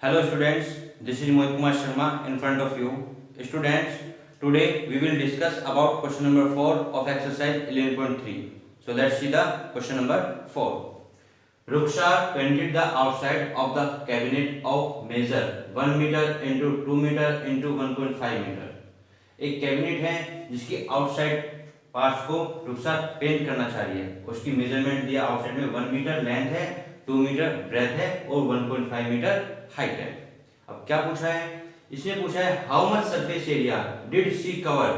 Hello students, this is Mohit Kumar Sharma in front of you. Students, today we will discuss about question number 4 of exercise 11.3. So let's see the question number 4. Ruksha painted the outside of the cabinet of measure 1 meter into 2 meter into 1.5 meter. एक cabinet है जिसकी outside part को रुखसा paint करना चाह रही है। उसकी measurement दिया आउटसाइड में 1 मीटर लेंथ है, 2 मीटर ब्रेथ है और 1.5 मीटर हाइट है। अब क्या पूछा है, इसने पूछा है how much surface area did she cover,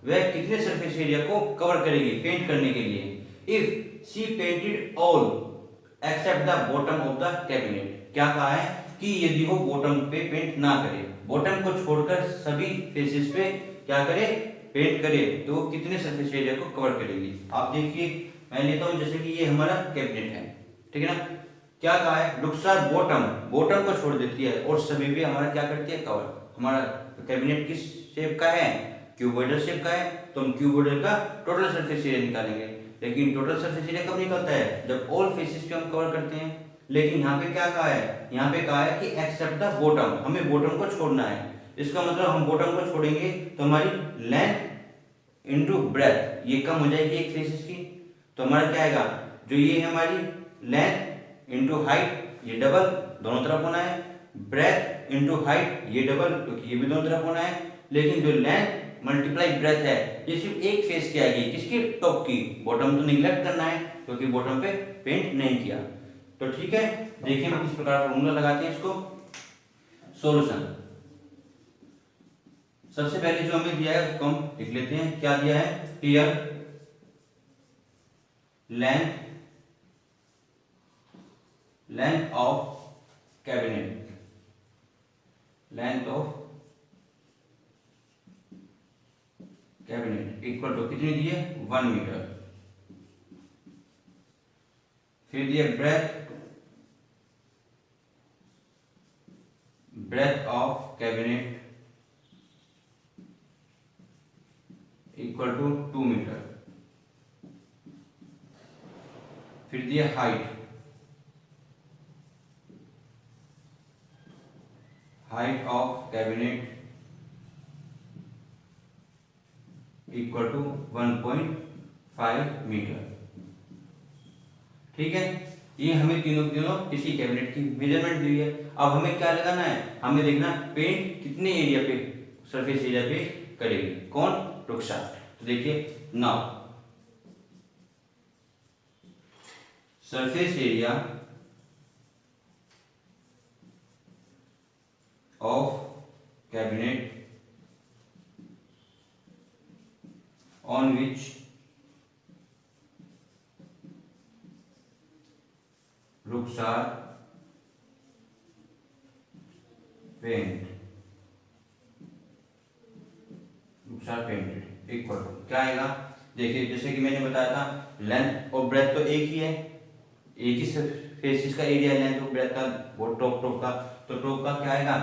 वह कितने सरफेस एरिया को कवर करेगी पेंट करने के लिए। If she painted all except the bottom of the cabinet, क्या कहा है कि यदि वो बॉटम पे पेंट ना करे, बॉटम को छोड़कर सभी फेसेस पे क्या करे पेंट करे, तो कितने सरफेस एरिया को कवर करेगी। आप देखिए मैं लेता हूं जैसे कि ये हमारा कैबिनेट है, ठीक है ना। क्या कहा है, रुखसार बॉटम को छोड़ देती है और सभी भी हमारा क्या करती है कवर। हमारा कैबिनेट किस शेप का है, क्यूबॉइडल शेप का है, तो हम क्यूबॉइडल का टोटल सरफेस एरिया निकालेंगे। लेकिन टोटल सरफेस एरिया कब निकलता है, जब ऑल फेसेस पे हम कवर करते हैं। लेकिन यहाँ पे क्या कहा है, यहाँ पे कहा है कि एक्सेप्ट द बॉटम, हमें बॉटम को छोड़ना है। इसका मतलब हम बॉटम को छोड़ेंगे तो हमारी लेंथ इनटू ब्रेथ ये कम हो जाएगी एक फेसेस की, तो हमारा क्या आएगा, जो ये है हमारी लेंथ इनटू हाइट ये डबल दोनों तरफ होना है, ब्रेथ इनटू हाइट ये डबल क्योंकि ये भी दोनों तरफ होना है। लेकिन जो लेंथ मल्टीप्लाई ब्रेथ है ये सिर्फ एक फेस की आएगी, किसकी, टॉप की। बॉटम तो निगलेक्ट करना है क्योंकि बॉटम पे पेंट नहीं किया। तो ठीक है, देखिए हम किस प्रकार फॉर्मूला लगाते हैं इसको। सॉल्यूशन, सबसे पहले जो हमें दिया है उसको हम लिख लेते हैं। क्या दिया है, टीयर length of cabinet, length of cabinet equal to कितनी दी है, 1 मीटर। फिर दिया breadth of cabinet equal to 2 metre. फिर दिया height of cabinet equal to 1.5 metre. ठीक है, ये हमें तीनों किसी कैबिनेट की मेजरमेंट दी है। अब हमें क्या लगाना है, हमें देखना पेंट कितने एरिया पे सरफेस एरिया पे करेगी, कौन, रुखसा। तो देखिए now surface area of cabinet on which rooks are painted equal to क्या आएगा। देखिए जैसे कि मैंने बताया था लेंथ और ब्रेथ तो एक ही है, एक ही फेसिस का एरिया लेंथ और ब्रेथ का, वो टॉप का, तो टॉप का क्या आएगा,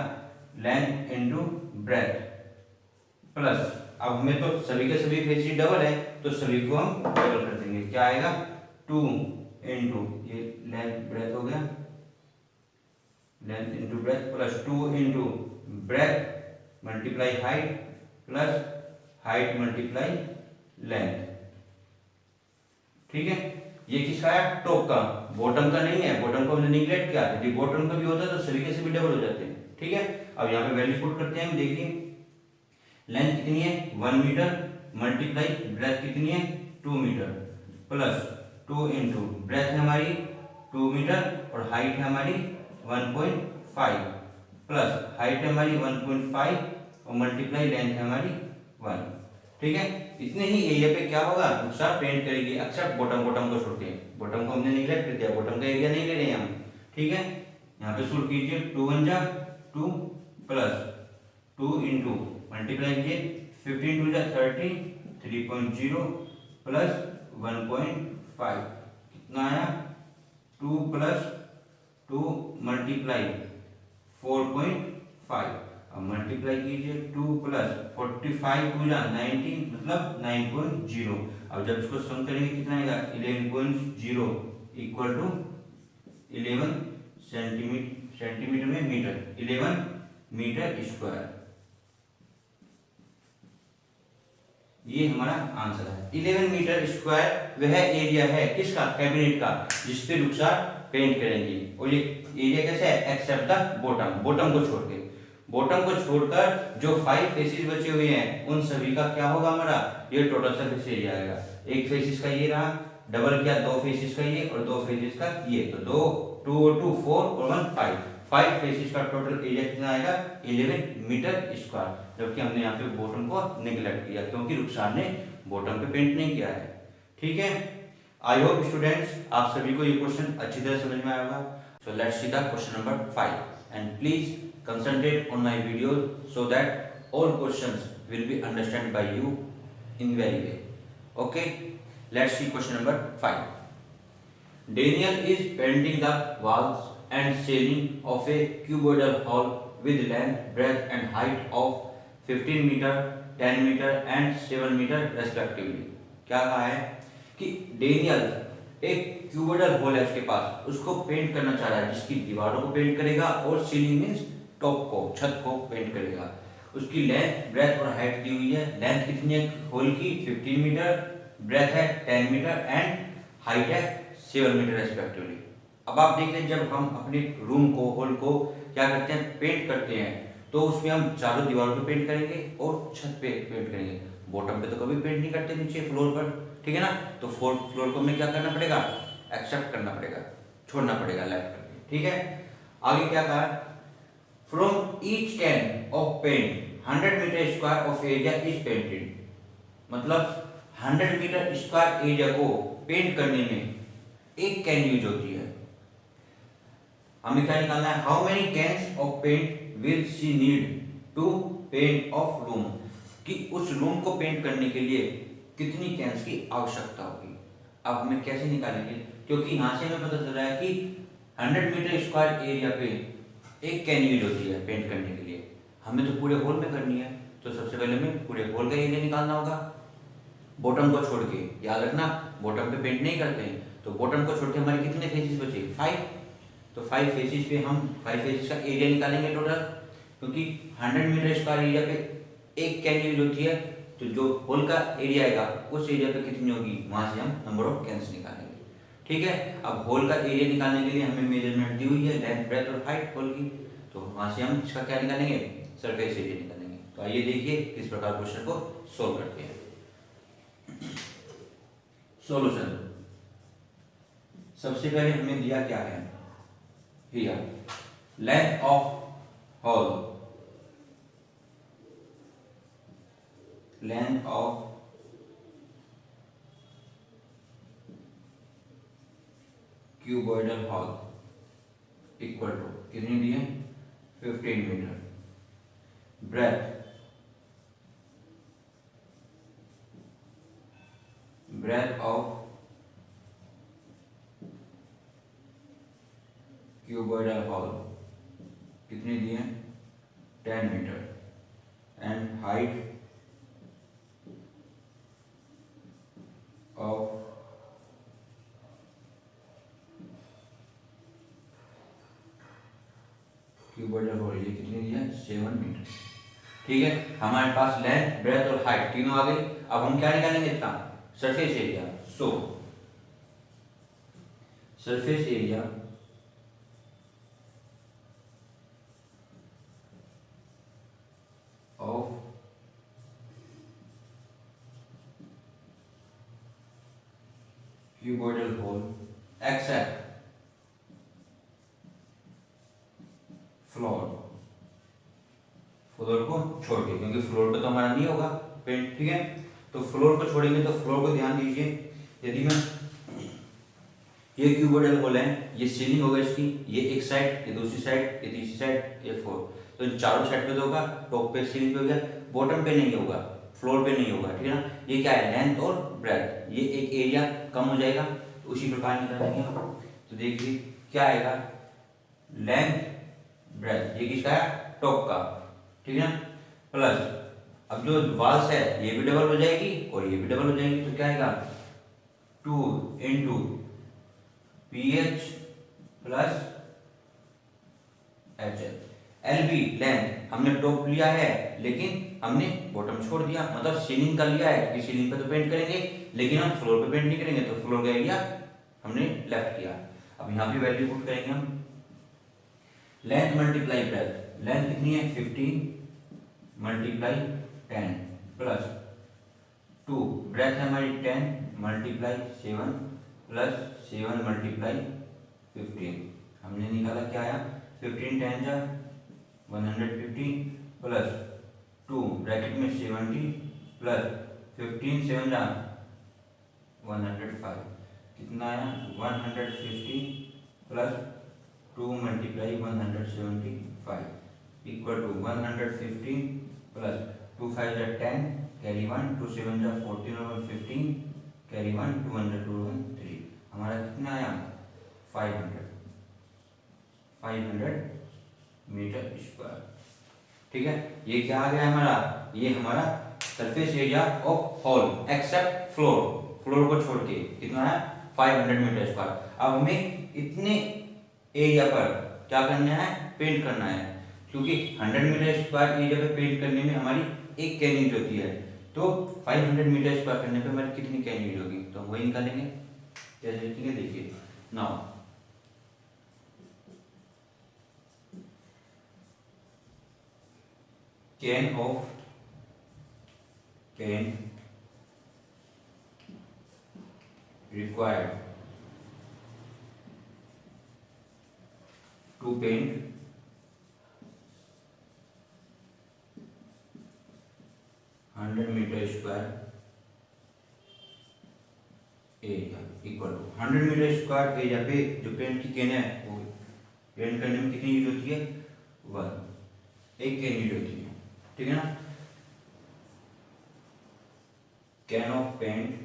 लेंथ इनटू ब्रेथ प्लस, अब हमें तो सभी के सभी फेसेस डबल है तो सभी को हम डबल कर देंगे। क्या आएगा, 2 इंटू ये लेंथ ब्रेथ हो गया, length into breadth plus 2 into breadth multiply height plus height multiply length. ठीक है, ये किसका है, टॉप का, बॉटम का नहीं है। बॉटम को हमने निगलेक्ट किया, यदि बॉटम का भी होता तो सभी के सभी डबल हो जाते हैं। ठीक है, अब यहाँ पे वैल्यू पुट करते हैं हम। देखिए लेंथ कितनी है, 1 मीटर मल्टीप्लाई ब्रेथ कितनी है, 2 मीटर प्लस 2 इंटू ब्रेथ है हमारी 2 मीटर और हाइट है हमारी 1.5 प्लस हाइट है हमारी 1.5 और मल्टीप्लाई लेंथ है हमारी 1। ठीक है, इतने ही एरिया पे क्या होगा, रुखसा पेंट करेगी एक्सेप्ट बॉटम को छोड़ के। बॉटम को हमने निगलेक्ट कर दिया, बॉटम का एरिया नहीं ले रहे हैं हम। ठीक है, यहाँ पे सोल्व कीजिए, 2 1 जा 2 प्लस 2 इंटू मल्टीप्लाई कीजिए 15 2 जा 30 3.0 प्लस 1.5 कितना आया, 2 प्लस 2 मल्टीप्लाई 4.5। अब मल्टीप्लाई कीजिए 2 प्लस 45 2 जा 90 मतलब 9.0। अब जब इसको सम करेंगे कितना आएगा, 11.0 इक्वल टू 11 सेंटीमीटर सेंटीमीटर में मीटर, 11 मीटर स्क्वायर, ये हमारा आंसर है। 11 मीटर स्क्वायर वह एरिया है किसका, कैबिनेट का, जिस पे रुखसार पेंट करेंगे। और ये एरिया कैसे है, एक्सेप्ट द बॉटम, बॉटम को छोड़ के, बॉटम को छोड़कर जो 5 फेसेस बचे हुए हैं उन सभी का क्या होगा हमारा, ये टोटल सरफेस एरिया आएगा। एक फेसेस का ये रहा, डबल किया 2 फेसेस का ये और 2 फेसेस का ये, तो 2 और 2 4 और 1 5 फेसेस का टोटल एरिया कितना आएगा, 11 मीटर स्क्वायर। जबकि हमने यहाँ पे बॉटम को निगलेक्ट किया क्योंकि रुखसार ने बॉटम पे पेंट नहीं किया है। ठीक है, आई होप स्टूडेंट्स आप सभी को ये क्वेश्चन अच्छी तरह समझ में आया होगा। So let's see the question number 5 and please concentrate on my videos so that all questions will be understood by you in very way. Okay, let's see question number 5. Daniel is painting the walls and ceiling of a cuboidal hall with length, breadth and height of 15 meter, 10 meter and 7 meter respectively. क्या कहा है कि Daniel एक cuboidal hall है उसके पास, उसको paint करना चाह रहा है, जिसकी दीवारों को पेंट करेगा और सीलिंग मींस टॉप को, छत को पेंट करेगा। उसकी लेंथ, ब्रेथ और हाइट दी हुई है। लेंथ कितनी है होल की, 15 मीटर, ब्रेथ है 10 मीटर एंड हाइट है 7 मीटर रेस्पेक्टिवली। अब आप देख लें, जब हम अपने रूम को, हॉल को क्या करते हैं, पेंट करते हैं, तो उसमें हम चारों दीवारों पे पेंट करेंगे और छत पे पेंट करेंगे। बॉटम पे तो कभी पेंट नहीं करते, नीचे फ्लोर पर, ठीक है ना। तो फ्लोर को हमें क्या करना पड़ेगा, एक्सेप्ट करना पड़ेगा, छोड़ना पड़ेगा लेफ्ट करके, ठीक है। आगे क्या कहा, From each can of paint 100 meter square of area is painted, मतलब 100 मीटर स्क्वायर एरिया को पेंट करने में एक कैन यूज होती है। हमें क्या निकालना है, how many cans of paint will she need to paint of room, कि उस रूम को पेंट करने के लिए कितनी कैन्स की आवश्यकता होगी। अब हमें कैसे निकालेंगे, क्योंकि यहाँ से हमें पता चल रहा है कि 100 मीटर स्क्वायर एरिया पे एक कैन यूज होती है पेंट करने के लिए। हमें तो पूरे हॉल में करनी है, तो सबसे पहले हमें पूरे हॉल का एरिया निकालना होगा, बॉटम को छोड़ के। याद रखना, बॉटम पे पेंट नहीं करते हैं, तो बॉटम को छोड़ के हमारे कितने फेसेस बचे, 5। तो 5 फेसेस पे हम 5 फेसेस का एरिया निकालेंगे टोटल, क्योंकि 100 मीटर स्क्वायर एरिया पे एक कैन यूज होती है, तो जो हॉल का एरिया आएगा उस एरिया पे कितनी होगी, वहां से हम नंबर ऑफ कैन्स निकालेंगे। ठीक है, अब होल का एरिया निकालने के लिए हमें मेजरमेंट दी हुई है, लेंथ, ब्रेथ और हाइट होल की, तो वहां से हम इसका क्या निकालेंगे, सरफेस एरिया निकालेंगे। तो आइए देखिए किस प्रकार क्वेश्चन को सोल्व करते हैं। सॉल्यूशन, सबसे पहले हमें दिया क्या है, here length of hall, length of cuboidal hall equal to कितनी दी है, 15 metre, breadth, breadth of cuboidal hall कितनी दी है, 10 metre and height of cuboidal hall ये कितनी दी है, 7 मीटर। ठीक है, हमारे पास लेंथ, ब्रेथ और हाइट तीनों आ गई। अब हम क्या निकालेंगे, इतना surface area. So surface area of cuboidal hall except floor, floor को छोड़ के, क्योंकि फ्लोर पे तो हमारा नहीं होगा पेंट, ठीक है। तो फ्लोर को छोड़ेंगे, तो फ्लोर को ध्यान दीजिए, यदि मैं ये क्यूबॉइडल हॉल है, ये सीलिंग होगा इसकी, ये एक साइड, ये दूसरी साइड, ये तीसरी साइड, ये 4, तो इन चारों साइड पे तो होगा, टॉप पे सीलिंग पे हो गया, बॉटम पे नहीं होगा, फ्लोर पे नहीं होगा, ठीक है ना। ये क्या है, लेंथ और ब्रेथ, ये एक एरिया कम हो जाएगा, तो उसी प्रकार निकालेंगे। तो देखिए क्या आएगा, लेंथ, ब्रेथ, ये किसका है, टॉप का, ठीक है ना, प्लस अब जो वॉल्स है ये भी डबल हो जाएगी और ये भी डबल हो जाएगी, तो क्या आएगा, 2 into pH plus HL। LB length हमने टॉप लिया है लेकिन हमने बॉटम छोड़ दिया, मतलब सीलिंग का लिया है क्योंकि सीलिंग पे तो पेंट करेंगे लेकिन हम फ्लोर पे पेंट नहीं करेंगे, तो फ्लोर का एरिया हमने लेफ्ट किया। अब यहाँ पे वैल्यू पुट करेंगे हम, लेंथ मल्टीप्लाई ब्रेथ, लेंथ कितनी है 15 मल्टीप्लाई 10 प्लस 2, ब्रेथ है हमारी 10 मल्टीप्लाई 7 प्लस 7 मल्टीप्लाई 15, हमने निकाला क्या आया 15 10 जा 150 प्लस 2 ब्रैकेट में 70 प्लस 15 7 जा 105, कितना आया 150 plus 2 multiply 175 equal to 150 plus 2 5 जा 10 कैरी 1 2 7 जा 14 और 15 कैरी 1 200 2 3, हमारा कितना आया 500 मीटर स्क्वायर। ठीक है, ये क्या आ गया हमारा, ये हमारा surface area of hall except floor, floor को छोड़ के कितना है 500 मीटर स्क्वायर। अब हमें इतने एरिया पर क्या करना है, पेंट करना है, क्योंकि 100 मीटर स्क्वायर एरिया पे पेंट करने में हमारी एक कैन यूज होती है, तो 500 मीटर स्क्वायर करने पे हमारी कितनी कैन यूज होगी, तो हम वही निकालेंगे। कैसे लिखेंगे देखिए, now can required to paint 100 metre square area equal to 100 metre square area पे जो पेंट की कैन है वो पेंट करने में कितनी यूज होती है 1, एक कैन यूज होती है, ठीक है ना। Can of paint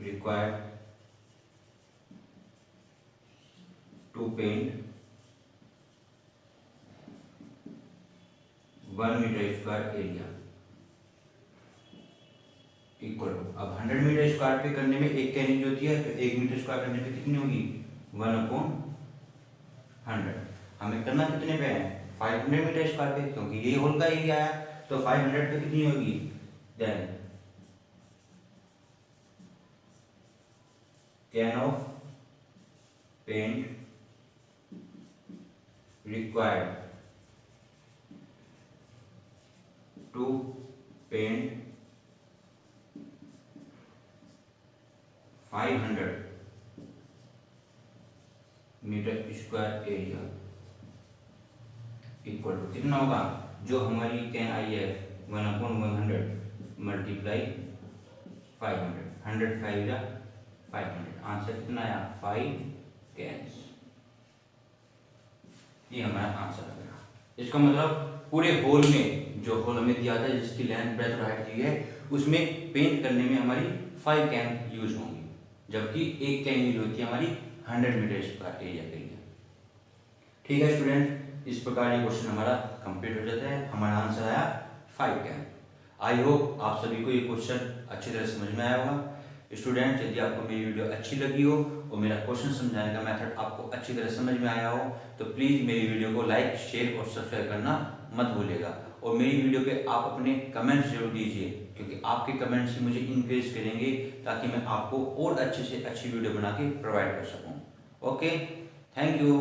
required to paint 1 metre square area equal to, अब 100 मीटर स्क्वायर पे करने में एक कैन यूज होती है, तो 1 मीटर स्क्वायर करने पे कितनी होगी 1/100। हमें करना कितने पे है 500 मीटर स्क्वायर पे, क्योंकि ये होल का एरिया है, तो 500 पे कितनी होगी, then can of paint required to paint 500 metre square area equal to कितना होगा, जो हमारी कैन आई है 1/100 मल्टीप्लाई 500, 100 5 या 500, आंसर कितना आया 5 कैन्स, ये हमारा आंसर आ गया। इसका मतलब पूरे होल में जो होल हमें दिया था जिसकी लेंथ ब्रेथ और हाइट दी है उसमें पेंट करने में हमारी 5 कैन यूज होंगी, जबकि एक कैन यूज होती है हमारी 100 मीटर स्क्वायर एरिया के लिए। ठीक है स्टूडेंट, इस प्रकार ये क्वेश्चन हमारा कंप्लीट हो जाता है, हमारा आंसर आया 5 कैन। आई होप आप सभी को ये क्वेश्चन अच्छी तरह समझ में आया होगा। स्टूडेंट, यदि आपको मेरी वीडियो अच्छी लगी हो और मेरा क्वेश्चन समझाने का मेथड आपको अच्छी तरह समझ में आया हो तो प्लीज़ मेरी वीडियो को लाइक शेयर और सब्सक्राइब करना मत भूलिएगा, और मेरी वीडियो पे आप अपने कमेंट्स जरूर दीजिए, क्योंकि आपके कमेंट्स ही मुझे इंकरेज करेंगे ताकि मैं आपको और अच्छे से अच्छी वीडियो बना के प्रोवाइड कर सकूँ। Okay, thank you.